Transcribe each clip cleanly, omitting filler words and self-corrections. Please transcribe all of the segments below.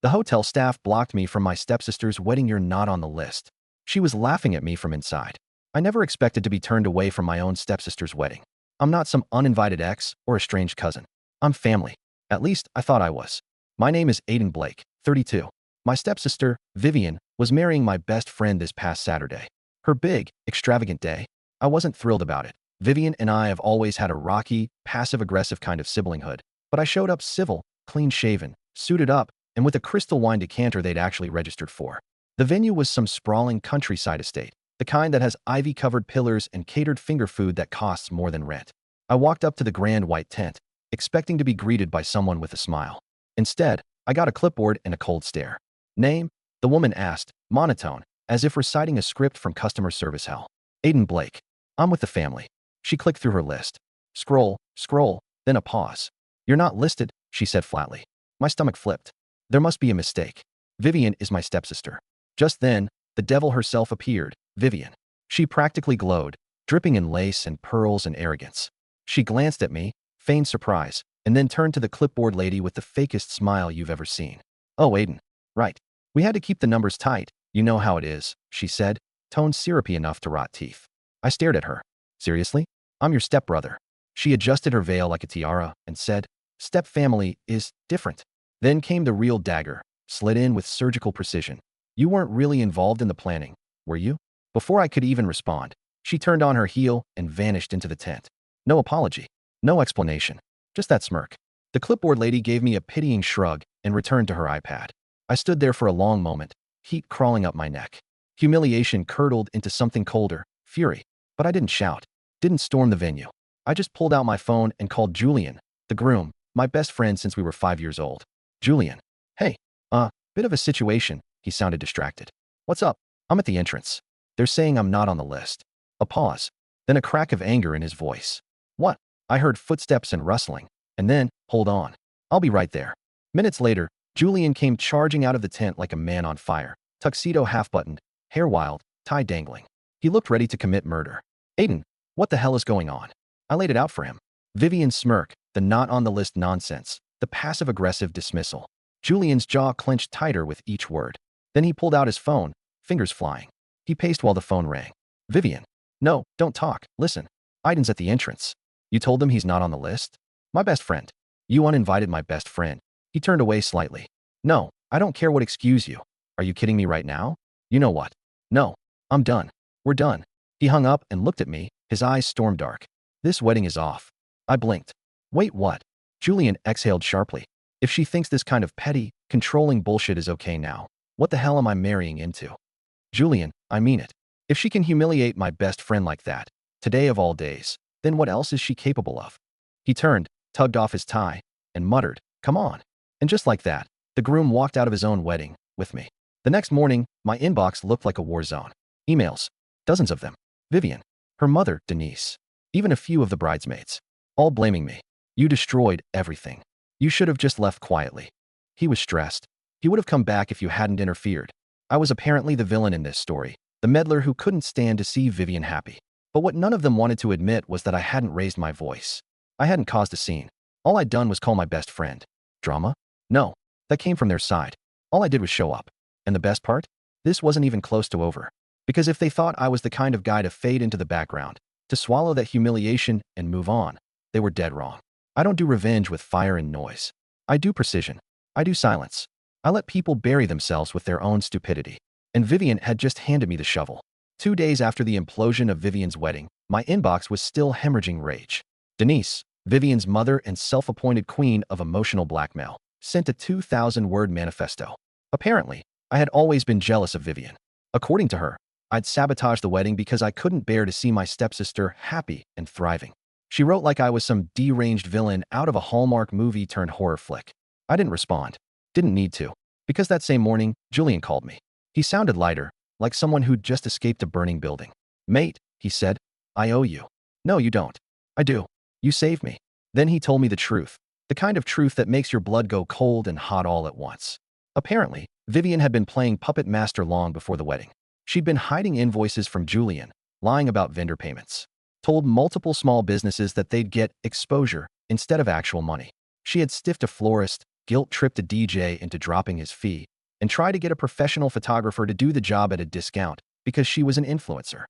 The hotel staff blocked me from my stepsister's wedding. You're not on the list. She was laughing at me from inside. I never expected to be turned away from my own stepsister's wedding. I'm not some uninvited ex or estranged cousin. I'm family. At least, I thought I was. My name is Aiden Blake, 32. My stepsister, Vivian, was marrying my best friend this past Saturday. Her big, extravagant day. I wasn't thrilled about it. Vivian and I have always had a rocky, passive-aggressive kind of siblinghood, but I showed up civil, clean-shaven, suited up, and with a crystal wine decanter they'd actually registered for. The venue was some sprawling countryside estate, the kind that has ivy-covered pillars and catered finger food that costs more than rent. I walked up to the grand white tent, expecting to be greeted by someone with a smile. Instead, I got a clipboard and a cold stare. Name? The woman asked, monotone, as if reciting a script from customer service hell. Aiden Blake. I'm with the family. She clicked through her list. Scroll, then a pause. You're not listed, she said flatly. My stomach flipped. There must be a mistake. Vivian is my stepsister. Just then, the devil herself appeared, Vivian. She practically glowed, dripping in lace and pearls and arrogance. She glanced at me, feigned surprise, and then turned to the clipboard lady with the fakest smile you've ever seen. Oh, Aiden. Right. We had to keep the numbers tight. You know how it is, she said, tone syrupy enough to rot teeth. I stared at her. Seriously? I'm your stepbrother. She adjusted her veil like a tiara and said, step-family is different. Then came the real dagger, slid in with surgical precision. You weren't really involved in the planning, were you? Before I could even respond, she turned on her heel and vanished into the tent. No apology. No explanation. Just that smirk. The clipboard lady gave me a pitying shrug and returned to her iPad. I stood there for a long moment, heat crawling up my neck. Humiliation curdled into something colder, fury. But I didn't shout, didn't storm the venue. I just pulled out my phone and called Julian, the groom, my best friend since we were 5 years old. Julian. Hey, bit of a situation, he sounded distracted. What's up? I'm at the entrance. They're saying I'm not on the list. A pause, then a crack of anger in his voice. What? I heard footsteps and rustling, and then, hold on. I'll be right there. Minutes later, Julian came charging out of the tent like a man on fire, tuxedo half-buttoned, hair wild, tie dangling. He looked ready to commit murder. Aiden, what the hell is going on? I laid it out for him. Vivian's smirk, the not on the list nonsense, the passive-aggressive dismissal. Julian's jaw clenched tighter with each word. Then he pulled out his phone, fingers flying. He paced while the phone rang. Vivian. No, don't talk. Listen. Aiden's at the entrance. You told him he's not on the list? My best friend. You uninvited my best friend. He turned away slightly. No, I don't care what excuse you. Are you kidding me right now? You know what? No. I'm done. We're done. He hung up and looked at me, his eyes storm dark. This wedding is off. I blinked. Wait, what? Julian exhaled sharply. If she thinks this kind of petty, controlling bullshit is okay now, what the hell am I marrying into? Julian, I mean it. If she can humiliate my best friend like that, today of all days, then what else is she capable of? He turned, tugged off his tie, and muttered, come on. And just like that, the groom walked out of his own wedding, with me. The next morning, my inbox looked like a war zone. Emails. Dozens of them. Vivian. Her mother, Denise. Even a few of the bridesmaids. All blaming me. You destroyed everything. You should have just left quietly. He was stressed. He would have come back if you hadn't interfered. I was apparently the villain in this story, the meddler who couldn't stand to see Vivian happy. But what none of them wanted to admit was that I hadn't raised my voice. I hadn't caused a scene. All I'd done was call my best friend. Drama? No. That came from their side. All I did was show up. And the best part? This wasn't even close to over. Because if they thought I was the kind of guy to fade into the background, to swallow that humiliation and move on, they were dead wrong. I don't do revenge with fire and noise. I do precision. I do silence. I let people bury themselves with their own stupidity. And Vivian had just handed me the shovel. 2 days after the implosion of Vivian's wedding, my inbox was still hemorrhaging rage. Denise, Vivian's mother and self-appointed queen of emotional blackmail, sent a 2,000-word manifesto. Apparently, I had always been jealous of Vivian. According to her, I'd sabotaged the wedding because I couldn't bear to see my stepsister happy and thriving. She wrote like I was some deranged villain out of a Hallmark movie turned horror flick. I didn't respond. Didn't need to. Because that same morning, Julian called me. He sounded lighter, like someone who'd just escaped a burning building. Mate, he said, I owe you. No, you don't. I do. You saved me. Then he told me the truth. The kind of truth that makes your blood go cold and hot all at once. Apparently, Vivian had been playing puppet master long before the wedding. She'd been hiding invoices from Julian, lying about vendor payments. Told multiple small businesses that they'd get exposure instead of actual money. She had stiffed a florist, guilt-tripped a DJ into dropping his fee and tried to get a professional photographer to do the job at a discount because she was an influencer.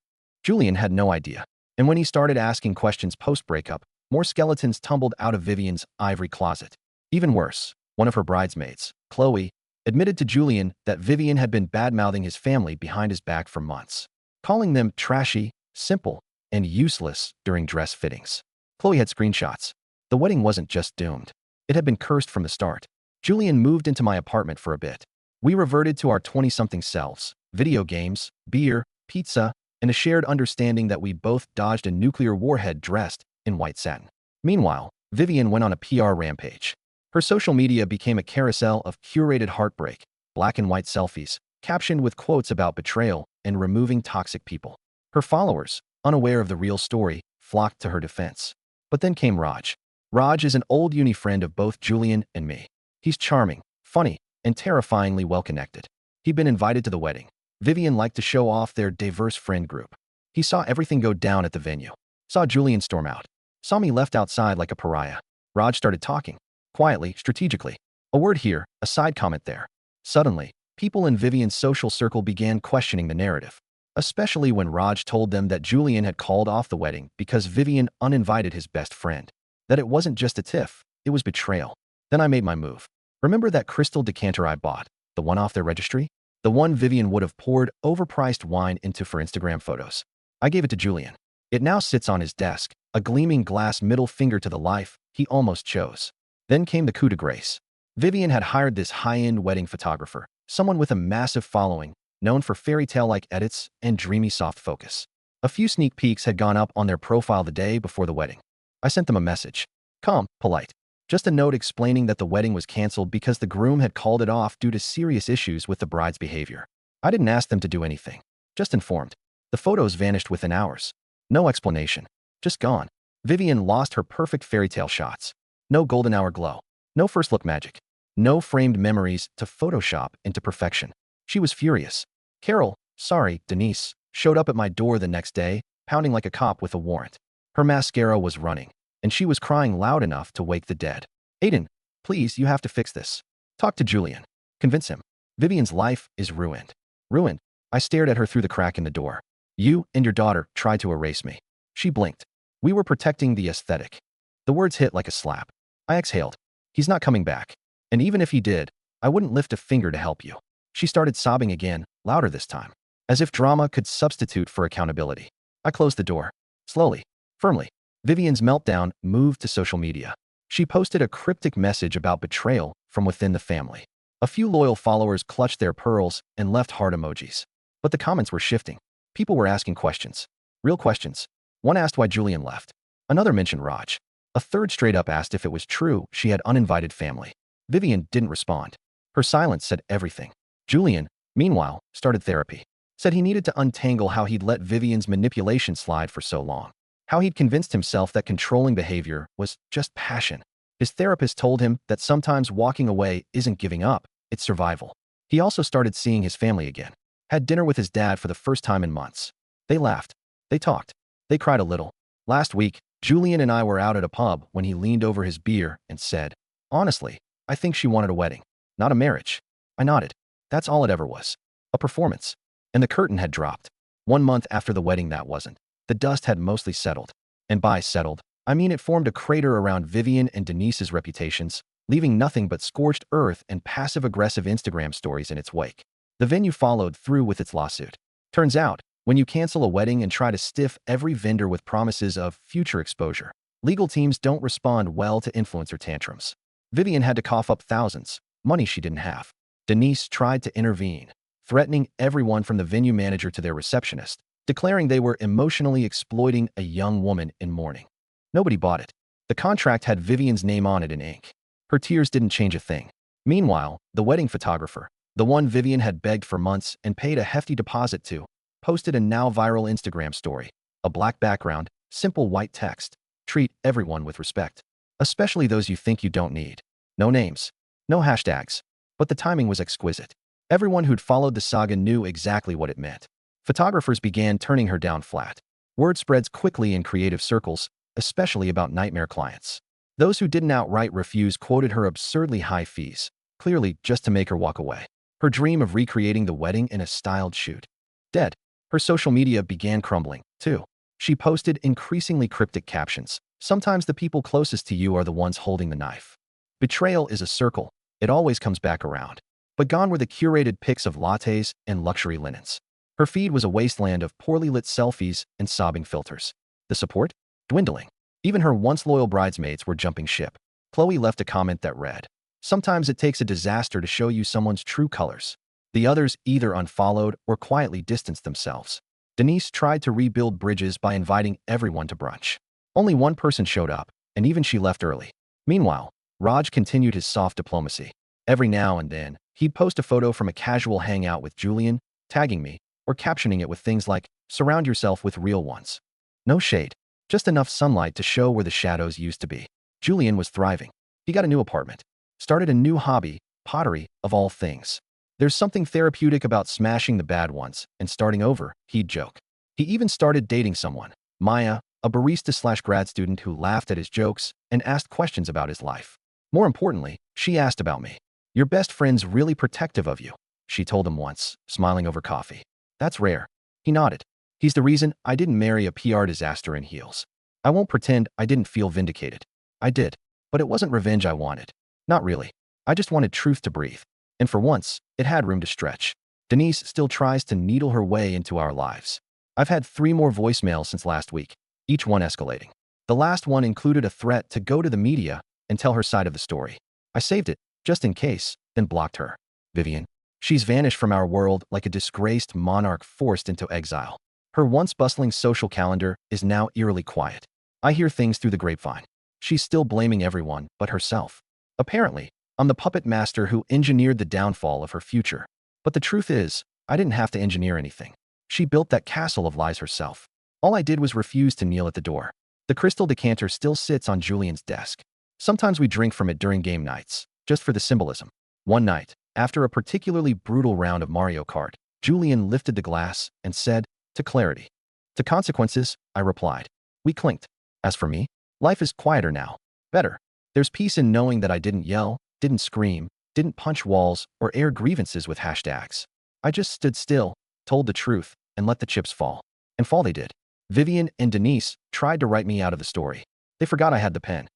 Julian had no idea, and when he started asking questions post-breakup, more skeletons tumbled out of Vivian's ivory closet. Even worse, one of her bridesmaids, Chloe, admitted to Julian that Vivian had been bad-mouthing his family behind his back for months, calling them trashy, simple, and useless during dress fittings. Chloe had screenshots. The wedding wasn't just doomed. It had been cursed from the start. Julian moved into my apartment for a bit. We reverted to our 20-something selves, video games, beer, pizza, and a shared understanding that we both dodged a nuclear warhead dressed in white satin. Meanwhile, Vivian went on a PR rampage. Her social media became a carousel of curated heartbreak, black and white selfies, captioned with quotes about betrayal and removing toxic people. Her followers, unaware of the real story, flocked to her defense. But then came Raj. Raj is an old uni friend of both Julian and me. He's charming, funny, and terrifyingly well-connected. He'd been invited to the wedding. Vivian liked to show off their diverse friend group. He saw everything go down at the venue. Saw Julian storm out. Saw me left outside like a pariah. Raj started talking. Quietly, strategically. A word here, a side comment there. Suddenly, people in Vivian's social circle began questioning the narrative, especially when Raj told them that Julian had called off the wedding because Vivian uninvited his best friend. That it wasn't just a tiff, it was betrayal. Then I made my move. Remember that crystal decanter I bought, the one off their registry? The one Vivian would have poured overpriced wine into for Instagram photos. I gave it to Julian. It now sits on his desk, a gleaming glass middle finger to the life he almost chose. Then came the coup de grace. Vivian had hired this high-end wedding photographer, someone with a massive following, known for fairy tale-like edits and dreamy soft focus. A few sneak peeks had gone up on their profile the day before the wedding. I sent them a message. Calm, polite. Just a note explaining that the wedding was canceled because the groom had called it off due to serious issues with the bride's behavior. I didn't ask them to do anything. Just informed. The photos vanished within hours. No explanation. Just gone. Vivian lost her perfect fairy tale shots. No golden hour glow. No first look magic. No framed memories to Photoshop into perfection. She was furious. Carol, sorry, Denise, showed up at my door the next day, pounding like a cop with a warrant. Her mascara was running, and she was crying loud enough to wake the dead. Aiden, please, you have to fix this. Talk to Julian. Convince him. Vivian's life is ruined. Ruined. I stared at her through the crack in the door. You and your daughter tried to erase me. She blinked. We were protecting the aesthetic. The words hit like a slap. I exhaled. He's not coming back. And even if he did, I wouldn't lift a finger to help you. She started sobbing again, louder this time, as if drama could substitute for accountability. I closed the door. Slowly. Firmly. Vivian's meltdown moved to social media. She posted a cryptic message about betrayal from within the family. A few loyal followers clutched their pearls and left heart emojis. But the comments were shifting. People were asking questions. Real questions. One asked why Julian left. Another mentioned Raj. A third straight up asked if it was true she had uninvited family. Vivian didn't respond. Her silence said everything. Julian, meanwhile, started therapy. Said he needed to untangle how he'd let Vivian's manipulation slide for so long. How he'd convinced himself that controlling behavior was just passion. His therapist told him that sometimes walking away isn't giving up, it's survival. He also started seeing his family again. Had dinner with his dad for the first time in months. They laughed. They talked. They cried a little. Last week, Julian and I were out at a pub when he leaned over his beer and said, honestly, I think she wanted a wedding, not a marriage. I nodded. That's all it ever was. A performance. And the curtain had dropped. 1 month after the wedding that wasn't. The dust had mostly settled. And by settled, I mean it formed a crater around Vivian and Denise's reputations, leaving nothing but scorched earth and passive-aggressive Instagram stories in its wake. The venue followed through with its lawsuit. Turns out, when you cancel a wedding and try to stiff every vendor with promises of future exposure, legal teams don't respond well to influencer tantrums. Vivian had to cough up thousands, money she didn't have. Denise tried to intervene, threatening everyone from the venue manager to their receptionist, declaring they were emotionally exploiting a young woman in mourning. Nobody bought it. The contract had Vivian's name on it in ink. Her tears didn't change a thing. Meanwhile, the wedding photographer, the one Vivian had begged for months and paid a hefty deposit to, posted a now viral Instagram story. A black background, simple white text. Treat everyone with respect, especially those you think you don't need. No names, no hashtags, but the timing was exquisite. Everyone who'd followed the saga knew exactly what it meant. Photographers began turning her down flat. Word spreads quickly in creative circles, especially about nightmare clients. Those who didn't outright refuse quoted her absurdly high fees, clearly just to make her walk away. Her dream of recreating the wedding in a styled shoot. Dead. Her social media began crumbling, too. She posted increasingly cryptic captions. Sometimes the people closest to you are the ones holding the knife. Betrayal is a circle. It always comes back around. But gone were the curated pics of lattes and luxury linens. Her feed was a wasteland of poorly lit selfies and sobbing filters. The support? Dwindling. Even her once loyal bridesmaids were jumping ship. Chloe left a comment that read, "Sometimes it takes a disaster to show you someone's true colors." The others either unfollowed or quietly distanced themselves. Denise tried to rebuild bridges by inviting everyone to brunch. Only one person showed up, and even she left early. Meanwhile, Raj continued his soft diplomacy. Every now and then, he'd post a photo from a casual hangout with Julian, tagging me, or captioning it with things like, "Surround yourself with real ones." No shade, just enough sunlight to show where the shadows used to be. Julian was thriving. He got a new apartment, started a new hobby, pottery, of all things. There's something therapeutic about smashing the bad ones and starting over, he'd joke. He even started dating someone, Maya, a barista/grad student who laughed at his jokes and asked questions about his life. More importantly, she asked about me. "Your best friend's really protective of you," she told him once, smiling over coffee. "That's rare." He nodded. "He's the reason I didn't marry a PR disaster in heels. I won't pretend I didn't feel vindicated. I did. But it wasn't revenge I wanted. Not really. I just wanted truth to breathe. And for once, it had room to stretch." Denise still tries to needle her way into our lives. I've had 3 more voicemails since last week, each one escalating. The last one included a threat to go to the media and tell her side of the story. I saved it, just in case, then blocked her. Vivian. She's vanished from our world like a disgraced monarch forced into exile. Her once bustling social calendar is now eerily quiet. I hear things through the grapevine. She's still blaming everyone but herself. Apparently, I'm the puppet master who engineered the downfall of her future. But the truth is, I didn't have to engineer anything. She built that castle of lies herself. All I did was refuse to kneel at the door. The crystal decanter still sits on Julian's desk. Sometimes we drink from it during game nights, just for the symbolism. One night, after a particularly brutal round of Mario Kart, Julian lifted the glass and said, "To clarity." "To consequences," I replied. We clinked. As for me, life is quieter now. Better. There's peace in knowing that I didn't yell, didn't scream, didn't punch walls, or air grievances with hashtags. I just stood still, told the truth, and let the chips fall. And fall they did. Vivian and Denise tried to write me out of the story. They forgot I had the pen.